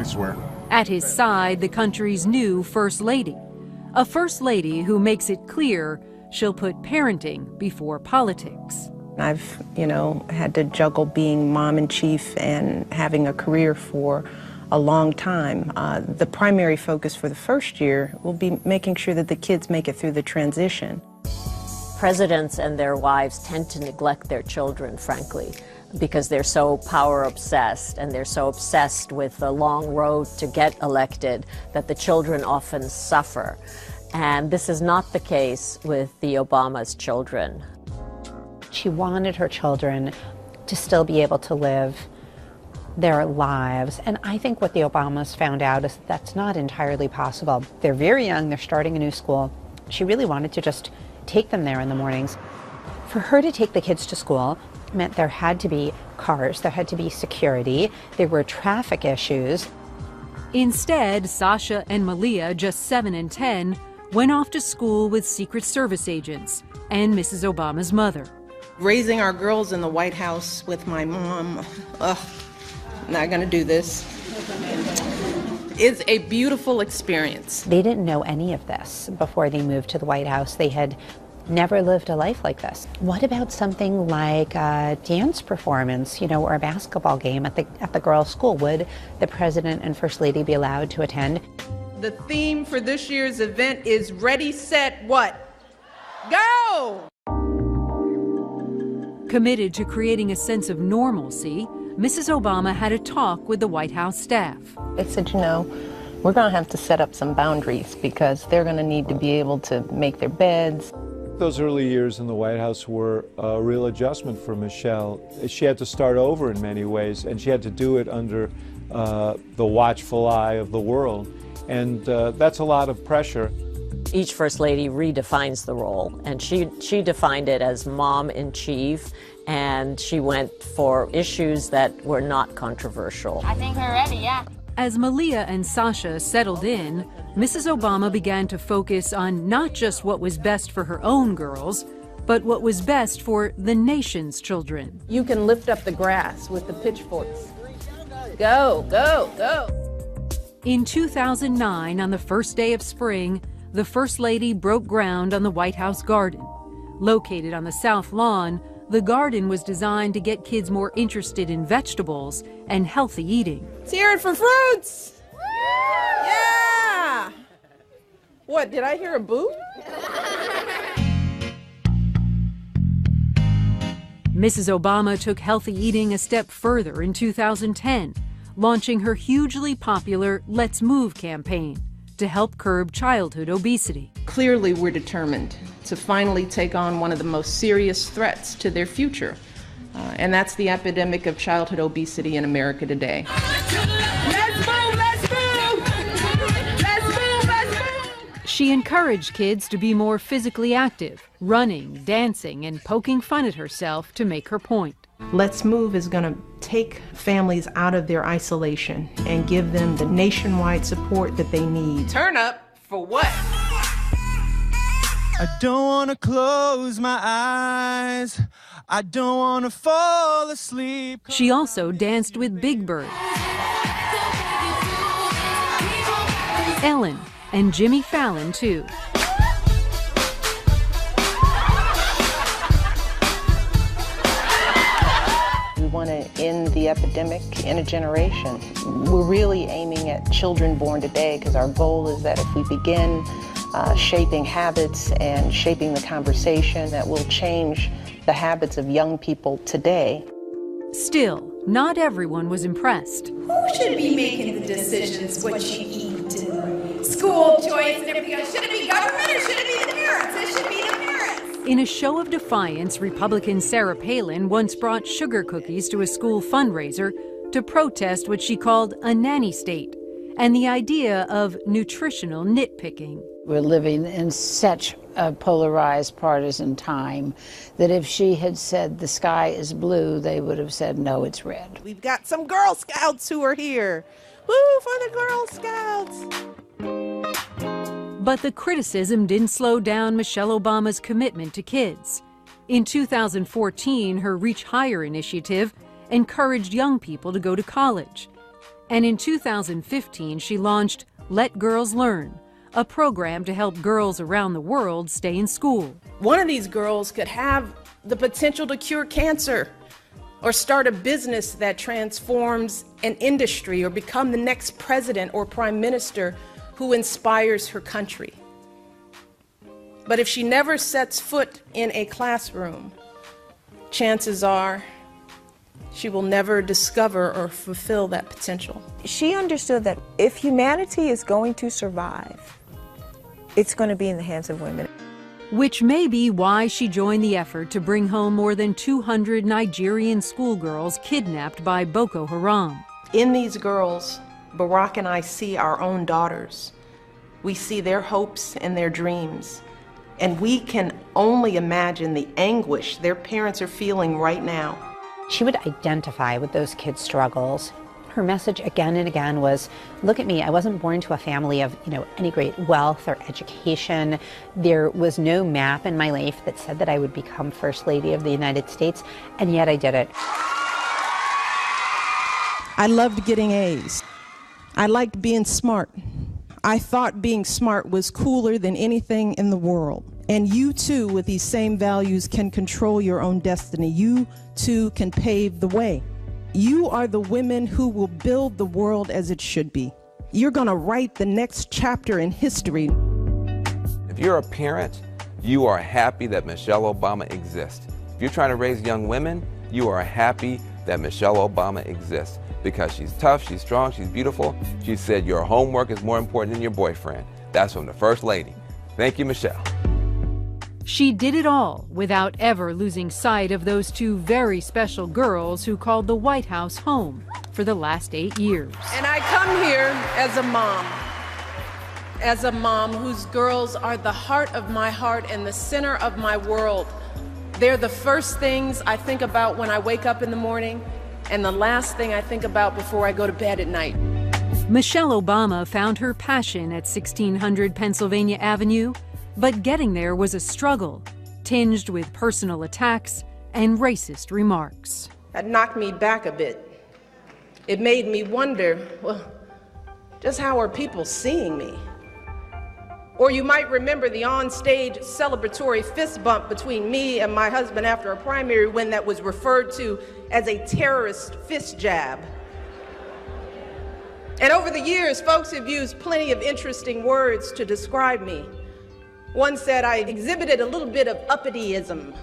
solemnly swear. At his side, the country's new First Lady. A First Lady who makes it clear she'll put parenting before politics. I've, had to juggle being mom-in-chief and having a career for a long time. The primary focus for the first year will be making sure that the kids make it through the transition. Presidents and their wives tend to neglect their children, frankly, because they're so power obsessed and they're so obsessed with the long road to get elected that the children often suffer. And this is not the case with the Obama's children. She wanted her children to still be able to live their lives. And I think what the Obamas found out is that's not entirely possible. They're very young, they're starting a new school. She really wanted to just take them there in the mornings. For her to take the kids to school meant there had to be cars, there had to be security, there were traffic issues. Instead, Sasha and Malia, just 7 and 10, went off to school with Secret Service agents and Mrs. Obama's mother. Raising our girls in the White House with my mom, not gonna do this. It's a beautiful experience. They didn't know any of this before they moved to the White House. They had never lived a life like this. What about something like a dance performance, or a basketball game at the girls' school? Would the President and First Lady be allowed to attend? The theme for this year's event is Ready, Set, What? Go! Committed to creating a sense of normalcy, Mrs. Obama had a talk with the White House staff. They said, we're going to have to set up some boundaries because they're going to need to be able to make their beds. Those early years in the White House were a real adjustment for Michelle. She had to start over in many ways, and she had to do it under the watchful eye of the world. And that's a lot of pressure. Each First Lady redefines the role, and she defined it as mom-in-chief, and she went for issues that were not controversial. I think we're ready, yeah. As Malia and Sasha settled in, Mrs. Obama began to focus on not just what was best for her own girls, but what was best for the nation's children. You can lift up the grass with the pitchforks. Go, go, go. In 2009, on the first day of spring, the First Lady broke ground on the White House garden. Located on the South Lawn, the garden was designed to get kids more interested in vegetables and healthy eating. Let's hear it for fruits! Yeah! What, did I hear a boo? Mrs. Obama took healthy eating a step further in 2010, launching her hugely popular Let's Move campaign to help curb childhood obesity. Clearly, we're determined to finally take on one of the most serious threats to their future, and that's the epidemic of childhood obesity in America today. Let's move, let's move! Let's move, let's move! She encouraged kids to be more physically active, running, dancing, and poking fun at herself to make her point. Let's Move is going to take families out of their isolation and give them the nationwide support that they need. Turn up for what? I don't want to close my eyes. I don't want to fall asleep. She also danced with Big Bird, Ellen, and Jimmy Fallon, too. We want to end the epidemic in a generation. We're really aiming at children born today because our goal is that if we begin shaping habits and shaping the conversation, that will change the habits of young people today. Still, not everyone was impressed. Who should be making the decisions what you eat and school choice and everything else? Should it be government or should it be the parents? It should be the parents. In a show of defiance, Republican Sarah Palin once brought sugar cookies to a school fundraiser to protest what she called a nanny state and the idea of nutritional nitpicking. We're living in such a polarized partisan time that if she had said the sky is blue, they would have said, no, it's red. We've got some Girl Scouts who are here. Woo for the Girl Scouts! But the criticism didn't slow down Michelle Obama's commitment to kids. In 2014, her Reach Higher initiative encouraged young people to go to college. And in 2015, she launched Let Girls Learn, a program to help girls around the world stay in school. One of these girls could have the potential to cure cancer, or start a business that transforms an industry, or become the next president or prime minister who inspires her country. But if she never sets foot in a classroom, chances are she will never discover or fulfill that potential. She understood that if humanity is going to survive, it's going to be in the hands of women. Which may be why she joined the effort to bring home more than 200 Nigerian schoolgirls kidnapped by Boko Haram. In these girls, Barack and I see our own daughters. We see their hopes and their dreams. And we can only imagine the anguish their parents are feeling right now. She would identify with those kids' struggles. Her message again and again was, look at me, I wasn't born to a family of, any great wealth or education. There was no map in my life that said that I would become First Lady of the United States, and yet I did it. I loved getting A's. I liked being smart. I thought being smart was cooler than anything in the world. And you too, with these same values, can control your own destiny. You too can pave the way. You are the women who will build the world as it should be. You're going to write the next chapter in history. If you're a parent, you are happy that Michelle Obama exists. If you're trying to raise young women, you are happy that Michelle Obama exists because she's tough, she's strong, she's beautiful. She said your homework is more important than your boyfriend. That's from the First Lady. Thank you, Michelle. She did it all without ever losing sight of those two very special girls who called the White House home for the last 8 years. And I come here as a mom whose girls are the heart of my heart and the center of my world. They're the first things I think about when I wake up in the morning and the last thing I think about before I go to bed at night. Michelle Obama found her passion at 1600 Pennsylvania Avenue, but getting there was a struggle, tinged with personal attacks and racist remarks. That knocked me back a bit. It made me wonder, well, just how are people seeing me? Or you might remember the on-stage celebratory fist bump between me and my husband after a primary win that was referred to as a terrorist fist jab. And over the years, folks have used plenty of interesting words to describe me. One said I exhibited a little bit of uppity-ism.